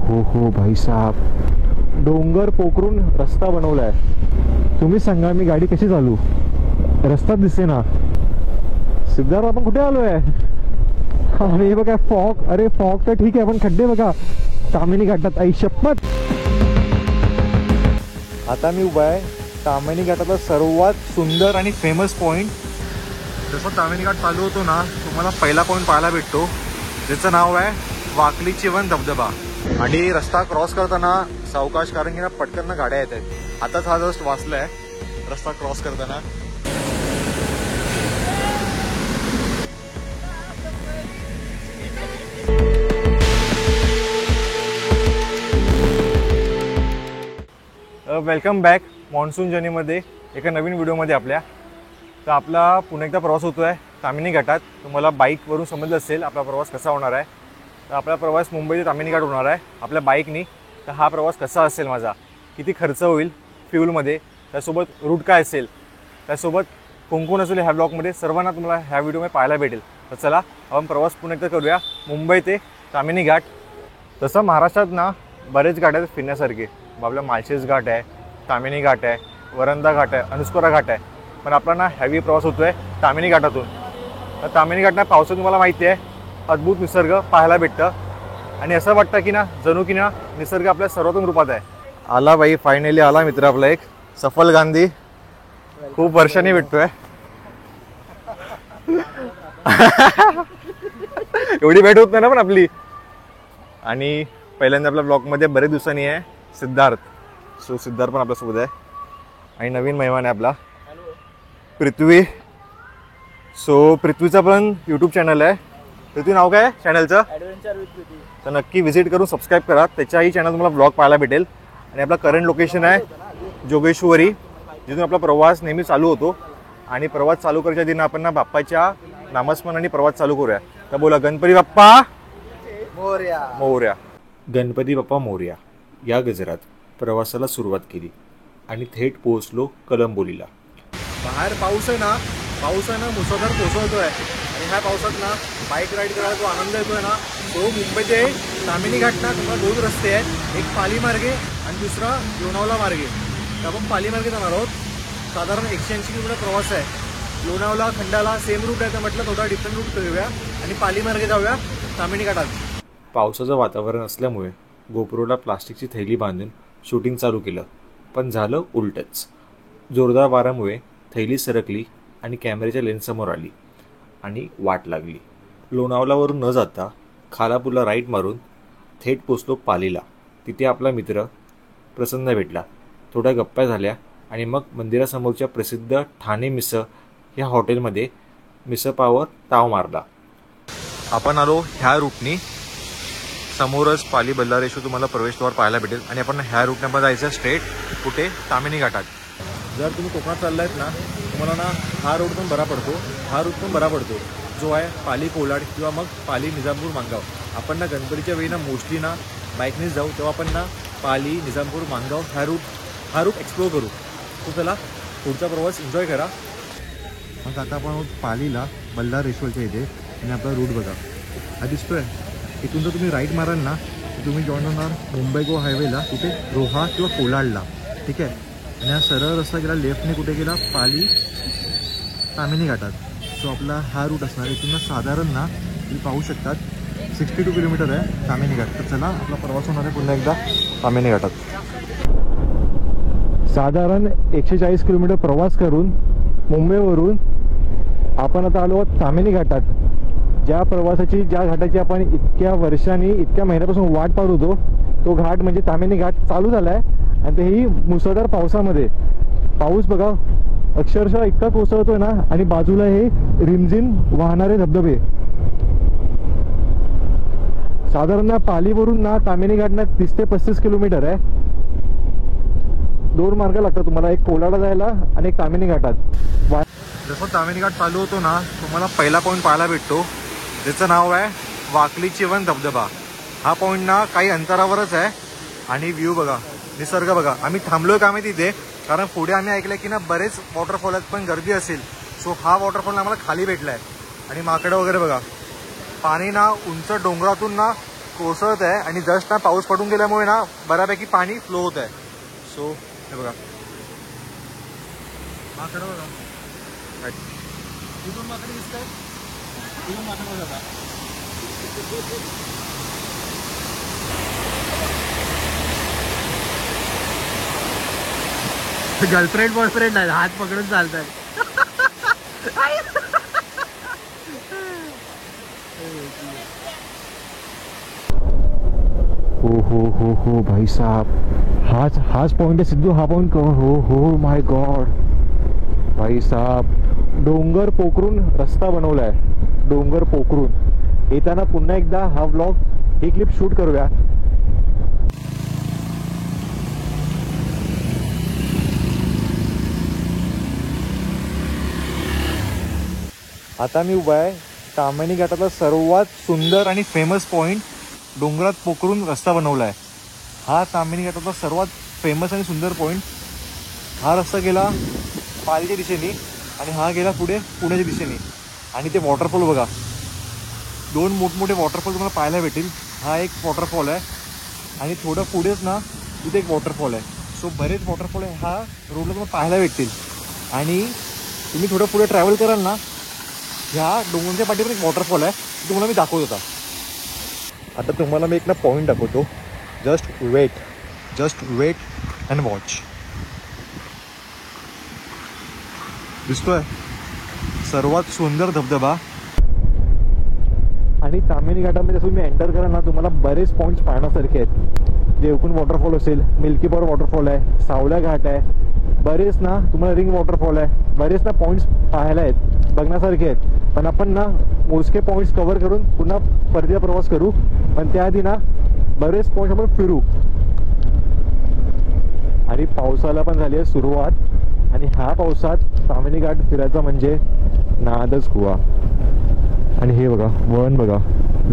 हो भाई साहब, डोंगर पोखरून रस्ता बनवलाय. तुम्ही सांगा मी गाडी कशी चालू, रस्ता दिसे ना. सिद्धार्थ आपण कुठे आलोय? आणि बघा फॉग, अरे फॉग तर ठीक आहे पण खड्डे बघा ताम्हिणी घाटात. आई शपथ. आता मी उभा आहे ताम्हिणी घाटातला सर्वात सुंदर आणि फेमस पॉइंट. जसं ताम्हिणी घाट चालू होतो ना, तुम्हाला पहिला पॉइंट पाहायला भेटतो ज्याचं नाव आहे वाकली चिवन धबधबा. आणि रस्ता क्रॉस करताना सावकाश, कारण की ना पटकन ना गाड्या येत आहेत. आताच हा जस्ट वाचलाय रस्ता क्रॉस करताना. वेलकम बॅक मॉन्सून जर्नीमध्ये एका नवीन व्हिडिओमध्ये आपल्या. तर आपला पुन्हा एकदा प्रवास होतो आहे ताम्हिणी घाटात. तुम्हाला बाईकवरून समजलं असेल आपला प्रवास कसा होणार आहे. तर आपला प्रवास मुंबई ते ताम्हिणी घाट होणार आहे आपल्या बाईकनी. तर हा प्रवास कसा असेल माझा, किती खर्च होईल फ्यूलमध्ये, त्यासोबत रूट काय असेल, त्यासोबत कोण असेल ह्या ब्लॉगमध्ये, सर्वांना तुम्हाला ह्या व्हिडिओमध्ये पाहायला भेटेल. तर चला आपण प्रवास पुन्हा एकदा करूया मुंबई ते ताम्हिणी घाट. तसं महाराष्ट्रात ना बरेच घाट आहेत फिरण्यासारखे. आपला माळशेज घाट आहे, ताम्हिणी घाट आहे, वरंदा घाट आहे, अनुस्कोरा घाट आहे. पण आपला ना हॅवी प्रवास होतो आहे ताम्हिणी घाटातून. तर ताम्हिणी घाट ना पावसात तुम्हाला माहिती आहे अद्भुत निसर्ग पाहायला भेटतं. आणि असं वाटतं की ना जणू की ना निसर्ग आपल्या सर्वोत्तम रूपात आहे. आला बाई, फायनली आला मित्र आपला एक सफल गांधी. खूप वर्षांनी भेटतोय. एवढी भेट होत नाही ना पण आपली. आणि पहिल्यांदा आपल्या ब्लॉगमध्ये बरेच दिवसांनी आहे सिद्धार्थ. सो सिद्धार्थ पण आपल्यासोबत आहे. आणि नवीन मेहमान आहे आपला पृथ्वी. सो पृथ्वीचा पण यूट्यूब चॅनल आहे. पृथ्वी नाव काय आहे चॅनलचं? ॲडव्हेंचर विथ पृथ्वी. तर नक्की व्हिजिट करून सबस्क्राईब करा. त्याच्याही चॅनल तुम्हाला ब्लॉग पाहायला भेटेल. आणि आपला करंट लोकेशन आहे जोगेश्वरी, जिथून आपला प्रवास नेहमी चालू होतो. आणि प्रवास चालू करायच्या दिन आपण ना बाप्पाच्या नामस्मरणाने प्रवास चालू करूया. तर बोला गणपती बाप्पा मोरया. मोरया. गणपती बाप्पा मोरया या गजरात प्रवासाला सुरुवात केली आणि थेट पोहोचलो कलंबोलीला. बाहेर पाऊस आहे ना, पावसानं मुसळधार कोसळतोय. आणि ह्या पावसात ना बाईक राईड करायला जो आनंद येतोय ना, तो मुंबई ते ताम्हिणी घाट ना तुम्हाला दोन रस्ते आहेत, एक पाली मार्गे आणि दुसरा लोणावळा मार्गे. तर आपण पाली मार्गे जाणार आहोत. साधारण 180 किलोमीटर प्रवास आहे. लोणावळा खंडाला सेम रूट आहे, तर म्हटलं थोडा डिफरंट रूट करूया आणि पाली मार्गे जाऊया ताम्हिणी घाटात. पावसाचं वातावरण असल्यामुळे गोप्रोला प्लास्टिकची थैली बांधून शूटिंग चालू केलं, पण झालं उलटच. जोरदार वाऱ्यामुळे थैली सरकली आणि कॅमेऱ्याच्या लेन्ससमोर आली आणि वाट लागली. लोणावळावरून न जाता खालापूरला राईट मारून थेट पोचलो पालीला. तिथे आपला मित्र प्रसन्न भेटला. थोड्या गप्पा झाल्या आणि मग मंदिरासमोरच्या प्रसिद्ध ठाणे मिसळ ह्या हॉटेलमध्ये मिसळपावावर ताव मारला. आपण आलो ह्या रूटनी. समोरच पाली बल्लारेश्वर तुम्हाला प्रवेशद्वार पाहायला भेटेल. आणि आपण ह्या रूटने आपण जायचं स्ट्रेट कुठे ताम्हिणी घाटात. जर तुम्ही कोकणात चाललायत ना, तुम्हाला ना हा रूट पण बरा पडतो, हा रूट पण बरा पडतो जो आहे पाली कोलाड किंवा मग पाली निजामपूर माणगाव. आपण ना गणपतीच्या वेळी ना मोस्टली ना बाईकनेच जाऊ, तेव्हा आपण ना पाली निजामपूर माणगाव हा रूट एक्सप्लोर करू. तो चला पुढचा प्रवास एन्जॉय करा. मग आता आपण पालीला बल्लारेश्वरच्या इथे. आणि आपला रूट बघा हा दिसतोय. इथून जर तुम्ही राईट माराल ना तर तुम्ही जॉईन होणार मुंबई गोवा हायवेला, कुठे रोहा किंवा कोलाडला. ठीक आहे. आणि हा सरळ रस्ता गेला लेफ्टने कुठे गेला पाली ताम्हिणी घाटात. सो आपला हा रूट असणार. इथून साधारण ना तुम्ही पाहू शकतात 62 किलोमीटर आहे ताम्हिणी घाट. तर चला आपला प्रवास होणार आहे पुन्हा एकदा ताम्हिणी घाटात. साधारण 140 किलोमीटर प्रवास करून मुंबईवरून आपण आता आलो आहोत ताम्हिणी घाटात. ज्या घाटाची आपण इतक्या वर्षांनी इतक्या महिन्यापासून वाट पाहत होतो, तो घाट म्हणजे ताम्हिणी घाट चालू झाला आहे. आणि तेही मुसळधार पावसामध्ये. पाऊस बघा अक्षरशः इतका कोसळतोय ना. आणि बाजूला हे रिमझिम वाहणारे धबधबे. साधारण ना पालीवरून ना ताम्हिणी घाट ना 30 ते 35 किलोमीटर आहे. 2 मार्ग लागतात तुम्हाला, एक कोलाडा जायला आणि एक ताम्हिणी घाटात. जसं ताम्हिणी घाट चालू होतो ना, तुम्हाला पहिला पॉईंट पाहायला भेटतो ज्याचं नाव आहे वाकली चिवन धबधबा. हा पॉईंट ना काही अंतरावरच आहे. आणि व्ह्यू बघा, निसर्ग बघा. आम्ही थांबलोय का आम्ही तिथे, कारण पुढे आम्ही ऐकलं की ना बरेच वॉटरफॉल आहेत पण गर्दी असेल. सो हा वॉटरफॉल आम्हाला खाली भेटलाय. आणि माकडं वगैरे बघा. पाणी ना उंच डोंगरातून ना कोसळत आहे आणि जस्ट ना पाऊस पडून गेल्यामुळे ना बऱ्यापैकी पाणी फ्लो होत आहे. सो हे बघा माकडं बघा, इथून माकडे दिसत आहे, इथून माकडं बघा. गर्लफ्रेंड बॉयफ्रेंड नाही, हात पकडून चालतात. हो भाई साहब, हाच पॉइंट आहे सिद्धू, हा पॉइंट. हो माय गॉड भाई साहब, डोंगर पोखरून रस्ता बनवलाय, डोंगर पोखरून. येताना पुन्हा एकदा हा व्लॉग ही क्लिप शूट करूया. आता मी उभा आहे ताम्हिणी घाटातला सर्वात सुंदर आणि फेमस पॉइंट, डोंगरात पोखरून रस्ता बनवला आहे. हा ताम्हिणी घाटातला सर्वात फेमस आणि सुंदर पॉइंट. हा रस्ता गेला पालीच्या दिशेने आणि हा गेला पुढे पुण्याच्या दिशेने. आणि ते वॉटरफॉल बघा, 2 मोठमोठे वॉटरफॉल तुम्हाला पाहायला भेटेल. हा एक वॉटरफॉल आहे आणि थोडं पुढेच ना तिथे एक वॉटरफॉल आहे. सो बरेच वॉटरफॉल आहे हा रोडला तुम्हाला पाहायला भेटतील. आणि तुम्ही थोडं पुढे ट्रॅव्हल कराल ना, ह्या डोंगराच्या पाठीवर एक वॉटरफॉल आहे, तुम्हाला मी दाखवत होता. आता तुम्हाला मी एक ना पॉईंट दाखवतो. Just wait and watch. दिसतोय सर्वात सुंदर धबधबा. आणि ताम्हिणी घाटामध्ये जसं तुम्ही एंटर कराल ना, तुम्हाला बरेच पॉईंट्स पाहण्यासारखे आहेत. देवकुंड वॉटरफॉल असेल, मिल्की बार वॉटरफॉल आहे, सावल्या घाट आहे, बरेच ना तुम्हाला रिंग वॉटरफॉल आहे, बरेच ना पॉईंट्स पाहायला आहेत, बघण्यासारखे आहेत. पण आपण ना मोजके पॉईंट्स कव्हर करून पुन्हा परतीचा प्रवास करू. पण त्याआधी ना बरेच पॉईंट्स आपण फिरू. आणि पावसाला पण झाली आहे सुरुवात. आणि ह्या पावसात ताम्हिणी घाट फिरायचा म्हणजे नादच हुआ. आणि हे बघा वळण बघा,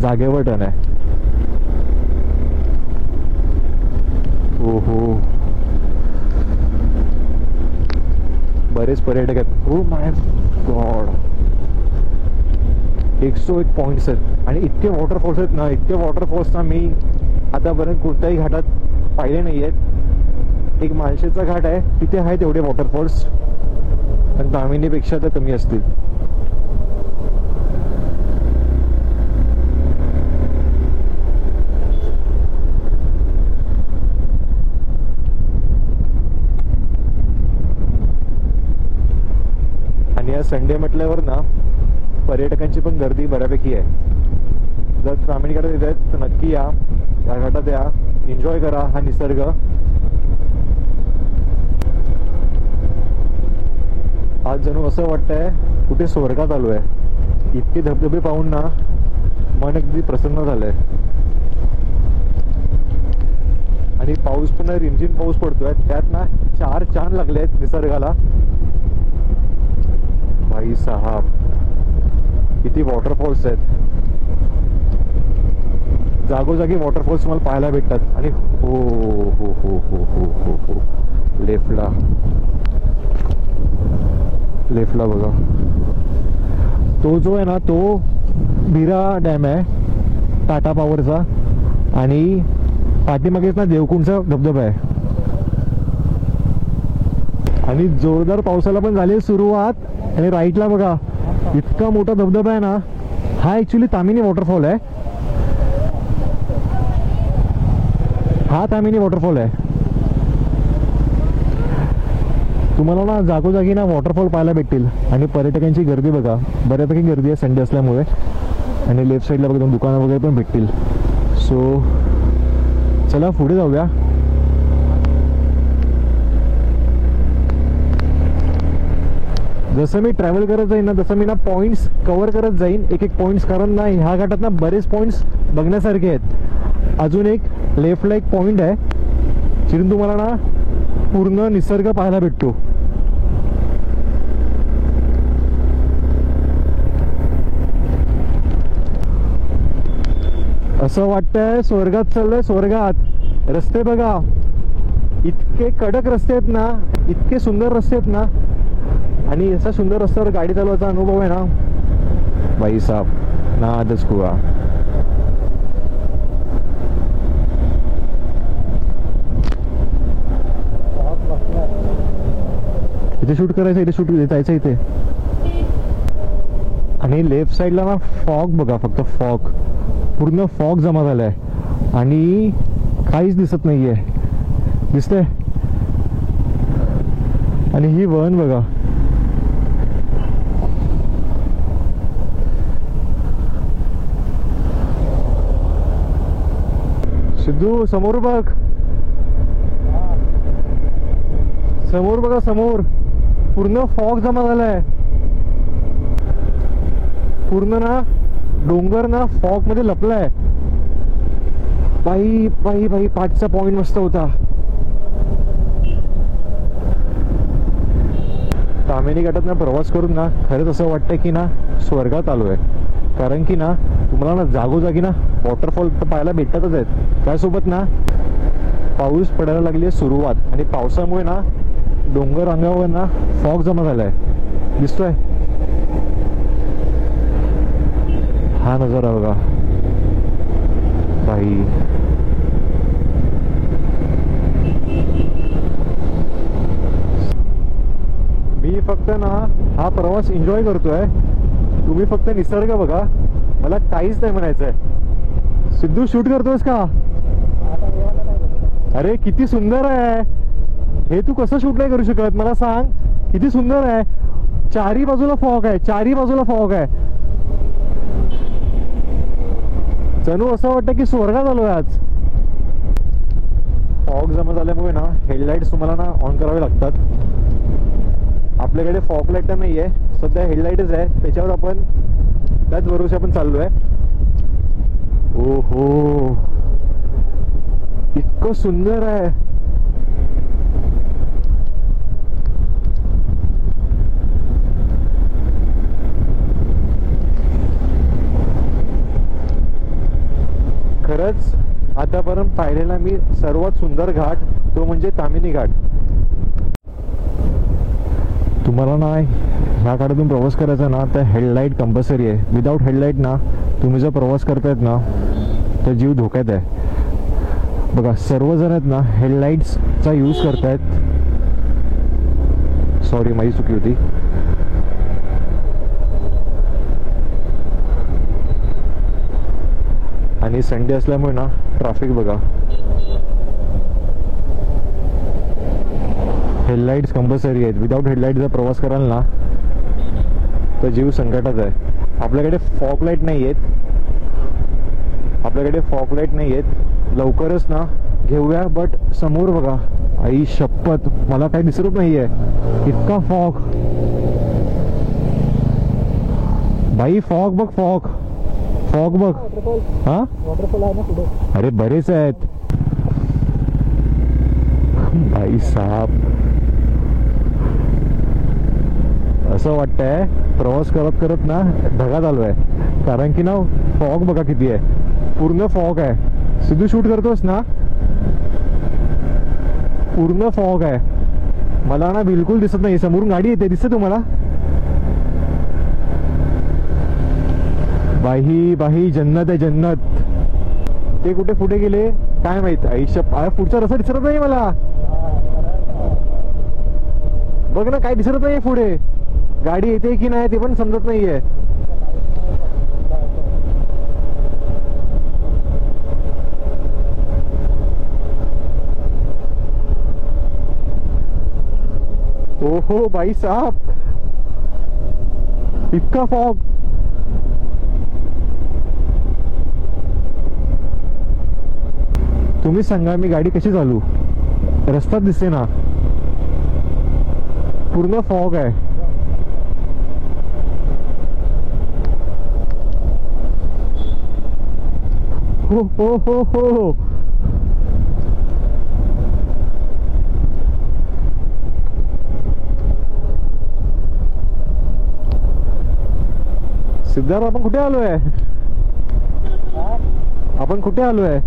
जागेवर टर्न आहे. हो बरेच पर्यटक आहेत. हो माय गॉड, 101 पॉईंट्स आहेत. आणि इतके वॉटरफॉल्स आहेत ना, इतके वॉटरफॉल्स ना मी आतापर्यंत कोणत्याही घाटात पाहिले नाही आहेत. एक माळशेचा घाट आहे, तिथे आहेत एवढे वॉटरफॉल्स, पण ताम्हिणीपेक्षा तर कमी असतील. आणि या संडे म्हटल्यावर ना पर्यटकांची पण गर्दी बऱ्यापैकी आहे. जर ताम्हिणी घाटात येत आहेत तर नक्की या घाटात या, एन्जॉय करा हा निसर्ग. आज जणू असं वाटतंय कुठे स्वर्गात आलो आहे. इतके धबधबे पाहून ना मन अगदी प्रसन्न झालंय. आणि पाऊस पण रिमझिम पाऊस पडतोय, त्यात ना 4 चांद लागले आहेत निसर्गाला. भाई साहब किती वॉटरफॉल्स आहेत, जागोजागी वॉटरफॉल्स तुम्हाला पाहायला भेटतात. आणि हो हो हो हो हो हो हो लेफ्टला बघा, तो जो आहे ना तो बिरा डॅम आहे टाटा पॉवरचा. आणि पाठीमागेच ना देवकुंडचा धबधबा आहे. आणि जोरदार पावसाला पण झाली सुरुवात. आणि राईटला बघा इतका मोठा धबधबा आहे ना, हा ऍक्च्युली ताम्हिणी वॉटरफॉल आहे. हा ताम्हिणी वॉटरफॉल आहे. तुम्हाला ना जागोजागी ना वॉटरफॉल पाहायला भेटतील. आणि पर्यटकांची गर्दी बघा, बऱ्यापैकी गर्दी आहे संडे असल्यामुळे. आणि लेफ्ट साईडला बघा दुकानं वगैरे पण भेटतील. सो चला पुढे जाऊया. जसं मी ट्रॅव्हल करत जाईन ना, तसं मी ना पॉईंट्स कव्हर करत जाईन, एक एक पॉईंट्स. कारण ना ह्या घाटात ना बरेच पॉईंट्स बघण्यासारखे आहेत. अजून एक लेफ्टला एक पॉईंट आहे, जिथून तुम्हाला ना पूर्ण निसर्ग पाहायला भेटतो. असं वाटतंय स्वर्गात चाललंय, स्वर्गात. रस्ते बघा इतके कडक रस्ते आहेत ना, इतके सुंदर रस्ते आहेत ना. आणि असा सुंदर रस्त्यावर गाडी चालवायचा अनुभव आहे ना भाई साहब नादच हुआ. इथे शूट करायचं, इथे शूट जायचं इथे. आणि लेफ्ट साईडला ना फॉग बघा, फक्त फॉग, पूर्ण फॉग जमा झालाय आणि काहीच दिसत नाहीये. दिसतंय? आणि ही वन बघा. सिद्धू समोर बघ, समोर बघा, समोर पूर्ण फॉग जमा झालाय. पूर्ण ना डोंगर ना फॉग मध्ये लपलाय. बाई बाई बाई, पाठचा पॉइंट मस्त होता. ताम्हिणी घाटात ना प्रवास करून ना खरंच असं वाटतं की ना स्वर्गात आलोय. कारण की ना तुम्हाला ना जागोजागी ना वॉटरफॉल तर पाहायला भेटतच आहेत. त्यासोबत ना पाऊस पडायला लागली आहे सुरुवात, आणि पावसामुळे ना डोंगर अंगावर ना फॉग जमा झालाय. दिसतोय हा नजारा बघा भाई. मी फक्त ना हा प्रवास एन्जॉय करतोय, तुम्ही फक्त निसर्ग बघा, मला काहीच नाही म्हणायचंय. सिद्धू शूट करतोयस का? अरे किती सुंदर आहे हे, तू कसं शूट नाही करू शकत मला सांग. किती सुंदर आहे, चारी बाजूला फॉग आहे, चारी बाजूला फॉग आहे. जणू असं वाटतं की स्वर्गात आलोय आज. फॉग जमा झाल्यामुळे ना हेडलाईट्स तुम्हाला ना ऑन करावे लागतात. आपल्याकडे फॉग लाईट तर नाहीये सध्या, हेडलाईटच आहे, त्याच्यावर आपण त्याच भरोसे आपण चाललोय. ओहो इतकं सुंदर आहे. खरंच आतापर्यंत पाहिलेला मी सर्वात सुंदर घाट तो म्हणजे ताम्हिणी घाट. तुम्हाला ना ह्या घाटातून प्रवास करायचा ना तर हेडलाईट कंपल्सरी आहे. विदाऊट हेडलाईट ना तुम्ही जर प्रवास करतायत ना तर जीव धोक्यात आहे. बघा सर्वजण आहेत ना हेडलाईट्सचा यूज करतायत. सॉरी माझी चुकी होती. आणि संडे असल्यामुळे ना ट्रॅफिक बघा. हेडलाईट्स कंपल्सरी आहेत. विदाऊट हेडलाईट जर प्रवास कराल ना तर जीव संकटात आहे. आपल्याकडे फॉग लाईट नाही आहेत, आपल्याकडे फॉग लाईट नाही आहेत. लवकरच ना घेऊया. बट समोर बघा, आई शपथ मला काही दिसत नाहीये, इतका फॉग. बाई फॉग बघ, फॉग फॉग बघ. हा वॉटरफॉल आहे ना पुढे. अरे बरेच आहेत भाई साहब. असं वाटतंय प्रवास करत करत ना ढगात आलोय. कारण की ना फॉग बघा किती आहे, पूर्ण फॉग आहे. सिद्धू शूट करतोस ना, पूर्ण फॉग आहे. मला ना बिलकुल दिसत नाही. समोरून गाडी येते, दिसते तुम्हाला? बाही बाही जन्नत आहे जन्नत. ते कुठे पुढे गेले काय माहित. आयुष्य पुढचा रस्ता दिसत नाही मला. बघ ना काय दिसत नाहीये पुढे. गाडी येते की नाही ते पण समजत नाहीये. ओहो भाई साहब इतका फॉग. तुम्ही सांगा मी गाडी कशी चालू, रस्ताच दिसते ना, पूर्ण फॉग आहे. हो हो हो हो. सिद्धार्थ आपण कुठे आलोय, आपण कुठे आलोय?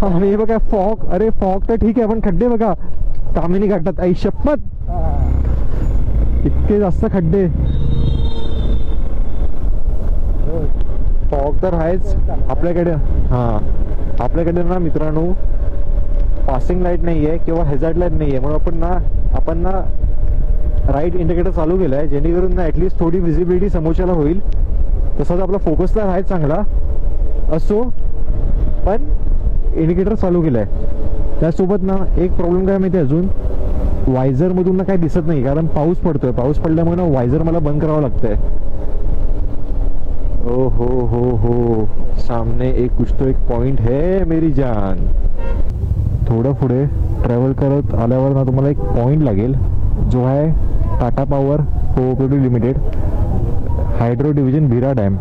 आणि हे बघा फॉग. अरे फॉग तर ठीक आहे पण खड्डे बघा ताम्हिणी घाटात. आई शपथ इतके जास्त खड्डे. फॉग तर आहेच आपल्याकडे. हा आपल्याकडे ना मित्रांनो पासिंग लाईट नाहीये किंवा हेझार्ड लाईट नाहीये, म्हणून आपण ना राईट इंडिकेटर चालू केलं आहे, जेणेकरून ना ॲटलिस्ट थोडी विजिबिलिटी समोरच्याला होईल. तसाच आपला फोकस तर आहे चांगला असो, पण इंडिकेटर चालू केलं आहे. त्यासोबत ना एक प्रॉब्लेम काय माहिती आहे, अजून वायझरमधून ना काही दिसत नाही, कारण पाऊस पडतोय. पाऊस पडल्यामुळे ना वायझर मला बंद करावं लागतंय. ओ हो, सामने एक कुछ तो एक पॉइंट है मेरी जान. थोडं पुढे ट्रॅव्हल करत आल्यावर ना तुम्हाला एक पॉइंट लागेल, जो आहे Tata power cooperative limited hydro division Bhira dam.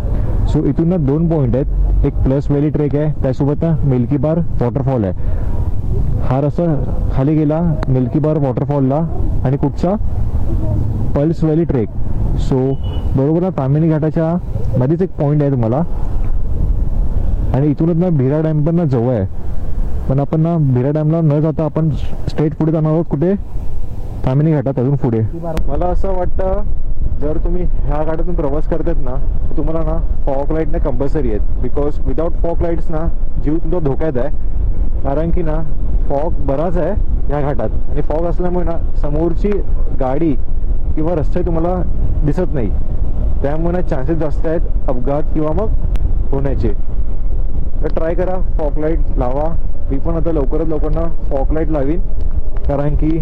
So इथून ना 2 पॉईंट आहेत, एक प्लस व्हॅली ट्रेक आहे, त्यासोबत ना मिल्की बार वॉटरफॉल आहे. हा रस्ता खाली गेला मिल्की बार वॉटरफॉलला आणि कुठचा पल्स व्हॅली ट्रेक. सो बरोबर ना तामिनी घाटाच्या मध्येच एक पॉईंट आहे तुम्हाला, आणि इथूनच ना भीरा डॅम पण ना जवळ आहे. पण आपण ना भीरा डॅमला न जाता आपण स्ट्रेट पुढे जाणार आहोत. कुठे? तामिनी घाटात अजून पुढे. मला असं वाटतं जर तुम्ही ह्या घाटातून प्रवास करतात ना, तर तुम्हाला ना फॉग लाईट ना कंपल्सरी आहेत. बिकॉज विदाउट फॉग लाईट्स ना जीव तुमचा धोक्यात आहे, कारण की ना फॉग बराच आहे ह्या घाटात, आणि फॉग असल्यामुळे ना समोरची गाडी किंवा रस्ते तुम्हाला दिसत नाही. त्यामुळे ना चान्सेस जास्त आहेत अपघात किंवा मग होण्याचे. तर ट्राय करा, फॉग लाईट लावा. मी पण आता लवकरात लवकर ना फॉग लाईट लावीन, कारण की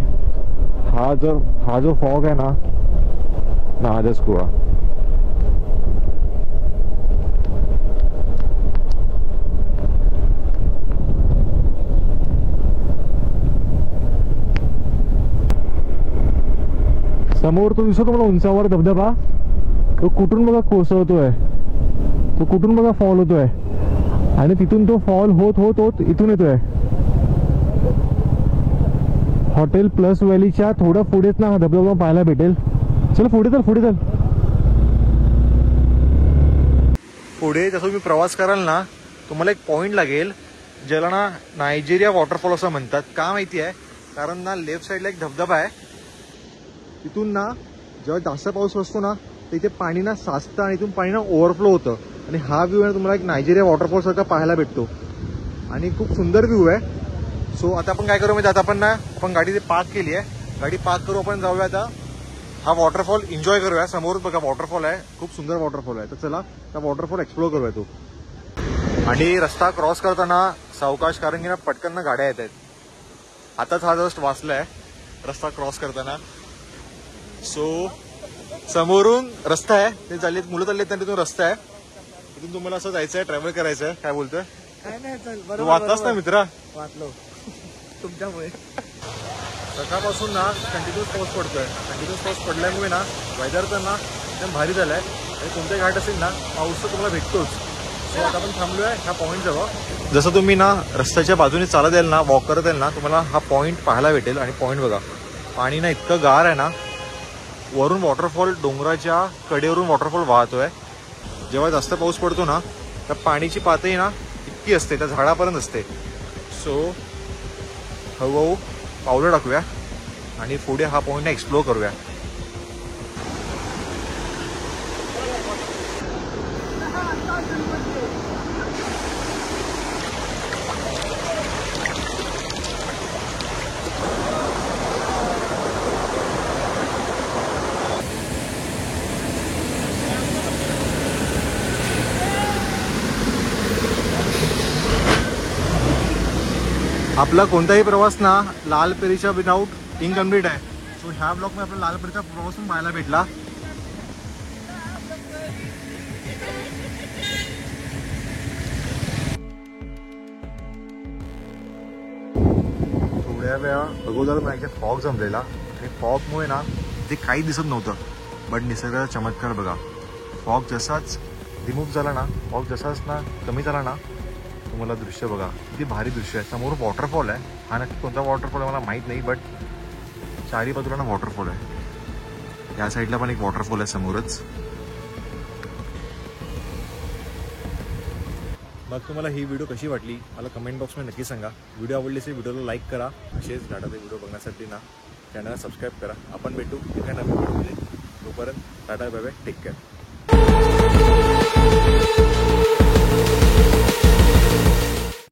हा जो फॉग आहे ना नादच कुवा. समोर तो दिसतो मला उंचावर धबधबा, तो कुठून बघा कोसळतोय, तो कुठून बघा फॉल होतोय, आणि तिथून तो फॉल होत इथून येतोय. हॉटेल प्लस व्हॅलीच्या थोडं पुढेच ना हा धबधबा पाहायला भेटेल. चल पुढे चल. पुढे जसं तुम्ही प्रवास कराल ना, तुम्हाला एक पॉइंट लागेल ज्याला ना नायजेरिया वॉटरफॉल असं म्हणतात. का माहिती आहे? कारण ना लेफ्ट साईडला एक धबधबा आहे, तिथून ना जेव्हा जास्त पाऊस असतो ना तिथे पाणी ना साचतं आणि इथून पाणी ना ओव्हरफ्लो होतं, आणि हा व्ह्यू आहे तुम्हाला एक नायजेरिया वॉटरफॉल सारखा पाहायला भेटतो, आणि खूप सुंदर व्ह्यू आहे. सो आता आपण काय करू म्हणजे आता आपण गाडी ते पार्क केली आहे, गाडी पार्क करू, आपण जाऊया आता हा वॉटरफॉल एन्जॉय करूया. समोरच बघा वॉटरफॉल आहे, खूप सुंदर वॉटरफॉल आहे. तर चला हा वॉटरफॉल एक्सप्लोर करूया तो. आणि रस्ता क्रॉस करताना सावकाश, कारण की ना पटकन ना गाड्या येत आहेत. आताच हा जस्ट वाचलाय रस्ता क्रॉस करताना. सो समोरून रस्ता आहे, ते चाललेत मुलं चाललेत, त्यांनी तिथून रस्ता आहे, तिथून तुम्हाला असं जायचं आहे, ट्रॅव्हल करायचं आहे. काय बोलतोय? काय नाही, चल तू वाचलास ना मित्रा? वाचलो तुमच्यामुळे. सकाळपासून ना कंटिन्युअस पाऊस पडतोय. कंटिन्युअस पाऊस पडल्यामुळे ना वेदर तर ना एकदम भारी झालाय, आणि कोणते घाट असेल ना पाऊस तर तुम्हाला भेटतोच. सो आता आपण थांबलोय ह्या पॉईंट जवळ. जसं तुम्ही ना रस्त्याच्या बाजूने चालत येईल ना, वॉक करत येईल ना, तुम्हाला हा पॉईंट पाहायला भेटेल. आणि पॉईंट बघा, पाणी ना इतकं गार आहे ना, वरून वॉटरफॉल, डोंगराच्या कडेवरून वॉटरफॉल वाहतोय. जेव्हा जास्त पाऊस पडतो ना तर पाण्याची पातळी ना इतकी असते, त्या झाडापर्यंत असते. सो हळूहळू पावलं टाकूया आणि पुढे हा पॉईंट एक्सप्लोर करूया. आपला कोणताही प्रवास ना लालपरीच्या विदाऊट इनकम्प्लीट आहे. सो ह्या ब्लॉकमध्ये आपला लालपरीचा प्रवास पण पाहायला भेटला. थोड्या वेळा अगोदर माझ्या फॉग जमलेला, आणि फॉगमुळे ना ते काही दिसत नव्हतं, बट निसर्गाचा चमत्कार बघा. फॉग जसाच रिमूव्ह झाला ना, फॉग जसाच ना कमी झाला ना, तुम्हाला दृश्य बघा किती भारी दृश्य आहे. समोर वॉटरफॉल आहे, हा नक्की कोणता वॉटरफॉल आहे मला माहीत नाही, बट चारी बाजूला ना वॉटरफॉल आहे. या साईडला पण एक वॉटरफॉल आहे समोरच. मग तुम्हाला ही व्हिडिओ कशी वाटली मला कमेंट बॉक्समध्ये नक्की सांगा. व्हिडिओ आवडली असेल व्हिडिओला लाईक करा. असेच डाटाचे व्हिडिओ बघण्यासाठी ना चॅनलला सबस्क्राईब करा. आपण भेटू एका नवीन व्हिडिओमध्ये. तोपर्यंत tata, bye bye, take care.